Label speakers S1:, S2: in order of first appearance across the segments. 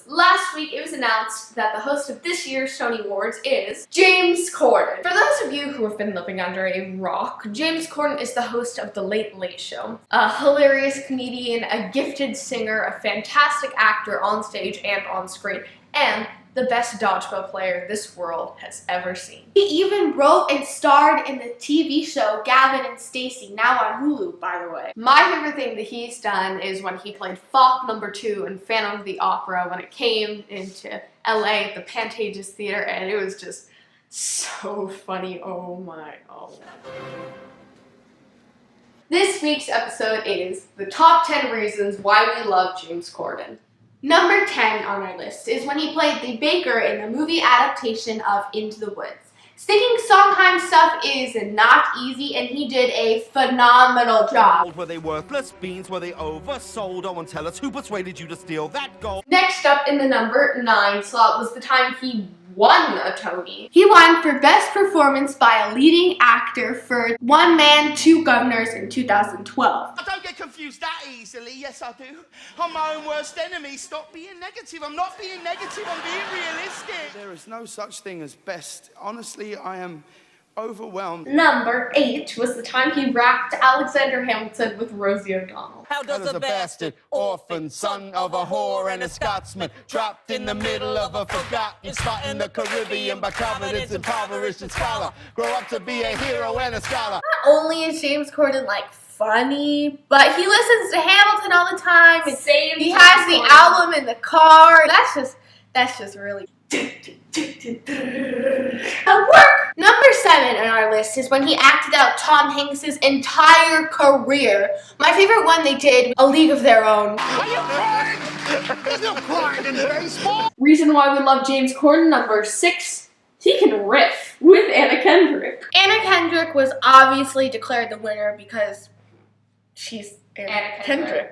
S1: Last week, it was announced that the host of this year's Tony Awards is James Corden. For those of you who have been living under a rock, James Corden is the host of The Late Late Show. A hilarious comedian, a gifted singer, a fantastic actor on stage and on screen, and the best dodgeball player this world has ever seen.
S2: He even wrote and starred in the TV show Gavin and Stacey, now on Hulu, by the way.
S1: My favorite thing that he's done is when he played Fop No. 2 in Phantom of the Opera when it came into LA at the Pantages Theater, and it was just so funny. Oh my god. This week's episode is the top 10 reasons why we love James Corden.
S2: Number 10 on our list is when he played the baker in the movie adaptation of Into the Woods. Singing Sondheim stuff is not easy, and he did a phenomenal job.
S3: Were they worthless? Beans were they oversold? Oh, and tell us who persuaded you to steal that gold?
S1: Next up in the number 9 slot was the time he won a Tony.
S2: He won for Best Performance by a Leading Actor for One Man, Two Governors in 2012.
S3: I don't get confused that easily. Yes, I do. I'm my own worst enemy. Stop being negative. I'm not being negative. I'm being realistic. There is no such thing as best. Honestly, I am overwhelmed.
S1: Number 8 was the time he rapped Alexander Hamilton with Rosie O'Donnell.
S3: How does a bastard, orphan, son of a whore and a Scotsman, trapped in the middle of a forgotten spot in the Caribbean by confidence, impoverished and scholar, grow up to be a hero and a scholar?
S2: Not only is James Corden funny, but he listens to Hamilton all the time. And he has the album in the car. That's just really work. Number 7 on our list is when he acted out Tom Hanks' entire career. My favorite one they did, A League of Their Own.
S3: Are you crying? There's no crying in baseball.
S1: Reason why we love James Corden, number 6, he can riff with Anna Kendrick.
S2: Anna Kendrick was obviously declared the winner because she's Anna Kendrick.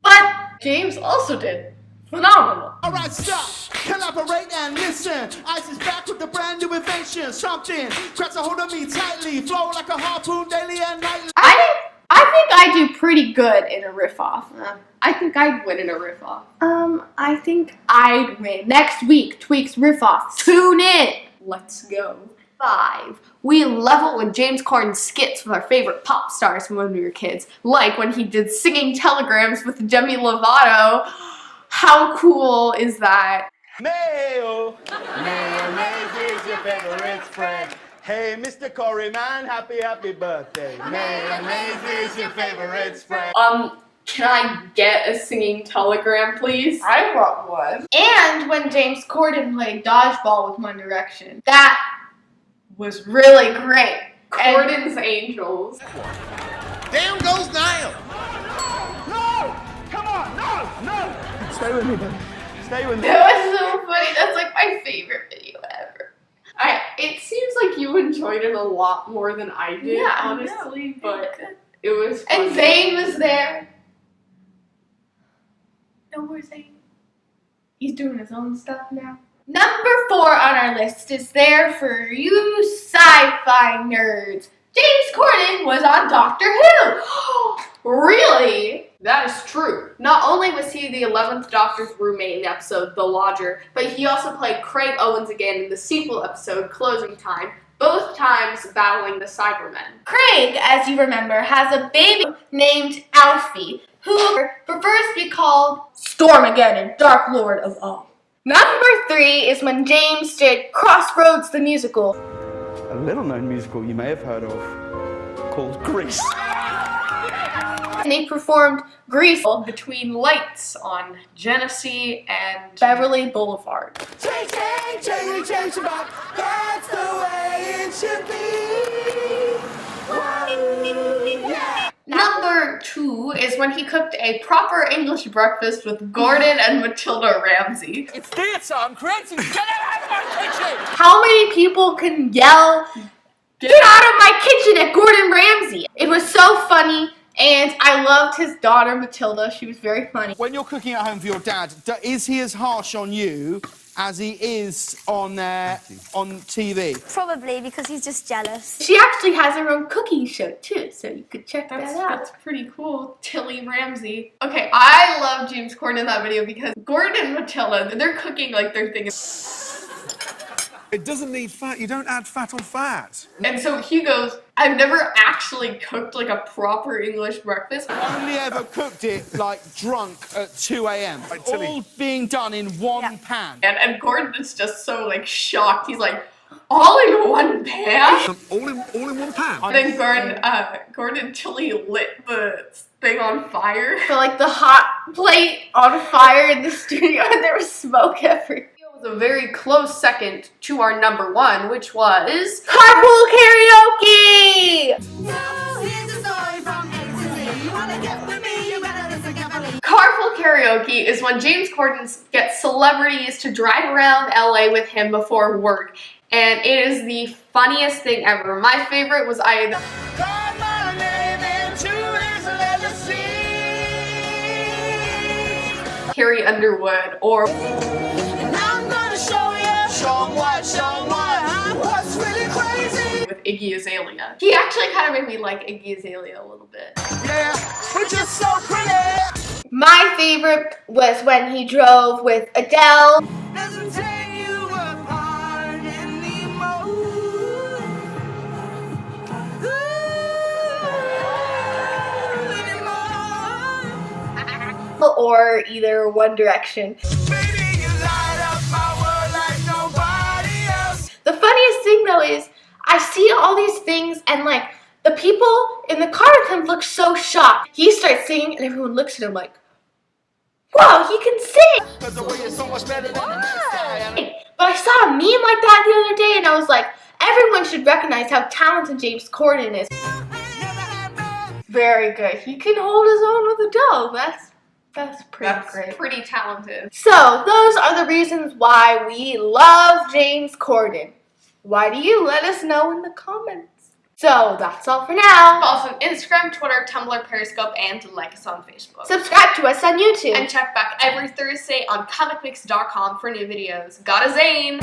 S2: But James also did phenomenal.
S3: Alright, stop. Collaborate and listen. Ice is back with the brand new invention. Something grabs a hold of me tightly. Flow like a harpoon daily and nightly.
S2: I think I do pretty good in a riff-off.
S1: I think I'd win in a riff-off.
S2: I think I'd win. Next week, Tweeks riff-off. Tune in.
S1: Let's go. 5. We level with James Corden skits with our favorite pop stars from when we were kids. Like when he did Singing Telegrams with Demi Lovato. How cool is that?
S3: Mayo. Mayonnaise is your favorite spread. Hey, Mr. Corey, man, happy birthday. Mayonnaise is your favorite spread.
S1: Can I get a singing telegram, please?
S2: I want one. And when James Corden played dodgeball with One Direction. That was really great.
S1: Corden's Angels.
S3: Damn goes Niall. No! Come on, no! Stay with me, baby. Stay with me.
S2: That was so funny. That's like my favorite video ever.
S1: It seems like you enjoyed it a lot more than I did,
S2: Yeah,
S1: honestly, but it was fun.
S2: And Zayn was there. No more Zayn. He's doing his own stuff now. Number 4 on our list is there for you sci-fi nerds. James Corden was on Doctor Who.
S1: Really? That is true. Not only was he the 11th Doctor's roommate in the episode The Lodger, but he also played Craig Owens again in the sequel episode Closing Time, both times battling the Cybermen.
S2: Craig, as you remember, has a baby named Alfie, who prefers to be called Stormageddon, Dark Lord of all. Number 3 is when James did Crossroads the Musical.
S3: A little-known musical you may have heard of called Grease.
S2: And he performed Grease
S1: Between Lights on Genesee and
S2: Beverly Boulevard.
S3: Change your back. That's the way it should be. Whoa, yeah.
S2: Number 2 is when he cooked a proper English breakfast with Gordon and Matilda Ramsay.
S3: It's theater. I'm creating. Get out of my kitchen.
S2: How many people can yell, "Get out of my kitchen" at Gordon Ramsay? It was so funny. And I loved his daughter, Matilda. She was very funny.
S3: When you're cooking at home for your dad, is he as harsh on you as he is on TV?
S4: Probably because he's just jealous.
S2: She actually has her own cooking show too, so you could check that out.
S1: That's pretty cool. Tilly Ramsey. Okay, I love James Corden in that video because Gordon and Matilda, they're cooking like their thing.
S5: It doesn't need fat. You don't add fat on fat.
S1: And so he goes, I've never actually cooked like a proper English breakfast.
S3: Only ever cooked it like drunk at 2 a.m.
S5: Right, Tilly.
S3: All being done in one pan.
S1: And Gordon is just so like shocked. He's like, all in one pan?
S5: All in one pan.
S1: And then Gordon and Tilly lit the thing on fire.
S2: So like the hot plate on fire in the studio and there was smoke everywhere.
S1: It was a very close second to our number one, which was
S2: Carpool karaoke!
S1: Carpool karaoke is when James Corden gets celebrities to drive around LA with him before work. And it is the funniest thing ever. My favorite was either Carrie Underwood or with Iggy Azalea. He actually kind of made me like Iggy Azalea a little bit.
S3: Yeah, we're just so pretty.
S2: My favorite was when he drove with Adele. Or either One Direction. The funniest thing though is I see all these things and like the people in the car with him look so shocked. He starts singing and everyone looks at him like, wow, he can sing! But I saw a meme like that the other day and I was like, everyone should recognize how talented James Corden is. Very good. He can hold his own with Adele. That's great.
S1: Pretty talented.
S2: So, those are the reasons why we love James Corden. Why do you? Let us know in the comments. So, that's all for now.
S1: Follow us on Instagram, Twitter, Tumblr, Periscope, and like us on Facebook.
S2: Subscribe to us on YouTube.
S1: And check back every Thursday on ComicMix.com for new videos. Got a Zane!